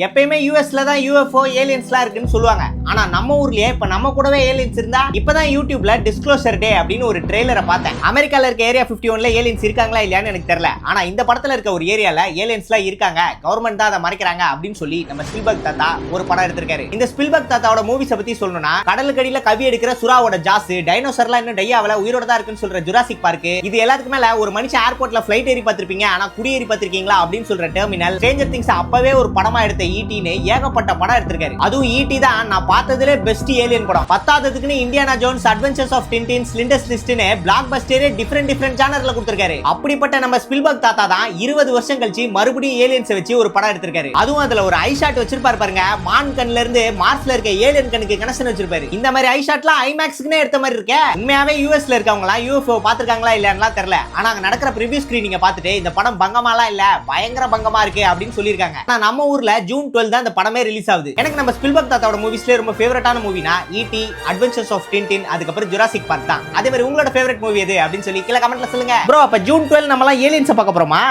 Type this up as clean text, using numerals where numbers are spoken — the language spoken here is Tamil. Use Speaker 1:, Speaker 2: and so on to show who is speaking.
Speaker 1: எப்பயுமே யூஎஸ்ல தான் யூஎஃப்ஓ ஏலியன்ஸ்லாம் இருக்குன்னு சொல்லுவாங்க. ஆனா நம்ம ஊர்லயே இப்ப நம்ம கூடவே ஏலியன்ஸ் இருந்தா இப்பதான் யூடியூப்ல டிஸ்க்ளோசர் டே அப்படின்னு ஒரு ட்ரெய்லரை பார்த்தேன். அமெரிக்கால இருக்க ஏரியா 51ல ஏலியன்ஸ் இருக்காங்களா இல்லையான்னு எனக்கு தெரியல. ஆனா இந்த படத்துல இருக்க ஒரு ஏரியால ஏலியன்ஸ்லாம் இருக்காங்க, கவர்மெண்ட் தான் அதை மறைக்கிறாங்க அப்படின்னு சொல்லி நம்ம ஸ்பில்பர்க் தாத்தா ஒரு படம் எடுத்திருக்காரு. இந்த ஸ்பில்பர்க் தாத்தாவோட மூவிஸை பத்தி சொல்லணும்னா கடலுக்கடியில கவி எடுக்கிற சுறாவோட ஜாஸ், டைனோசர்லாம் இன்னும் டையாவல உயிரோட தான் இருக்குன்னு சொல்ற ஜுராசிக் பார்க், இது எல்லாத்துக்கு மேல ஒரு மனுஷன் ஏர்போர்ட்ல ஃபிளைட் ஏறி பார்த்திருப்பீங்க ஆனா குடியேறி பார்த்திருக்கீங்களா அப்படின்னு சொல்ற டெர்மினல், ஸ்ட்ரேஞ்சர் திங்ஸ் அப்பவே ஒரு படமா எடுத்த ஈட்டின்னு ஏகப்பட்ட படம் எடுத்திருக்காரு. அதுவும் ஈட்டி தான் நான் பார்த்ததுல பெஸ்ட் ஏலியன் படம். பத்தாததுக்குன்னு Indiana Jones, adventures of Tintin, Schindler's லிஸ்ட்னு பிளாக் பஸ்டரே டிஃபரெண்ட் ஜானர்ல கொடுத்திருக்காரு. அப்படிப்பட்ட நம்ம ஸ்பில்பர்க் தாத்தா தான் 20 வருஷம் கழிச்சு மறுபடியும் ஏலியன்ஸ் வச்சு ஒரு படம் எடுத்திருக்காரு. அதுவும் அதுல ஒரு ஐ ஷாட் வச்சிருப்பாரு பாருங்க, மான் கண்ணுல இருந்து மார்ஸ்ல இருக்க ஏலியன் கண்ணுக்கு கனெக்ஷன் வச்சிருப்பாரு. இந்த மாதிரி ஐ ஷாட்லாம் ஐமேக்ஸ்க்குனே எடுத்த மாதிரி இருக்கே. உண்மையாவே யூஎஸ்ல இருக்கவங்களா யூஎஃப்ஓ பாத்துருக்காங்களா இல்லையான்னு தெரியல. ஆனா அங்க நடக்கிற ப்ரிவியூ ஸ்கிரீனிங்க பார்த்துட்டு இந்த படம் பங்கமாலாம் இல்ல, பயங்கர பங்கமா இருக்கு அப்படின்னு சொல்லியிருக்காங்க. ஆனா நம்ம ஊர்ல ஜூன் 12 தான் இந்த படமே ரிலீஸ் ஆகுது. எனக்கு நம்ம ஸ்பில்பர்க் தாத்தாவோட மூவிஸ்ல ரொம்ப ஃபேவரட்டான மூவினா ஈட்டி, அட்வென்ச்சர்ஸ் ஆஃப் டின்டின், அதுக்கப்புறம் ஜுராசிக் பார்க் தான். அதே மாதிரி உங்களோட ஃபேவரட் மூவி எது அப்படின்னு சொல்லி கீழே கமெண்ட்ல சொல்லுங்க. ப்ரோ அப்ப ஜூன் 12 நம்மலாம் ஏலியன்ஸ் பார்க்க போறோமா?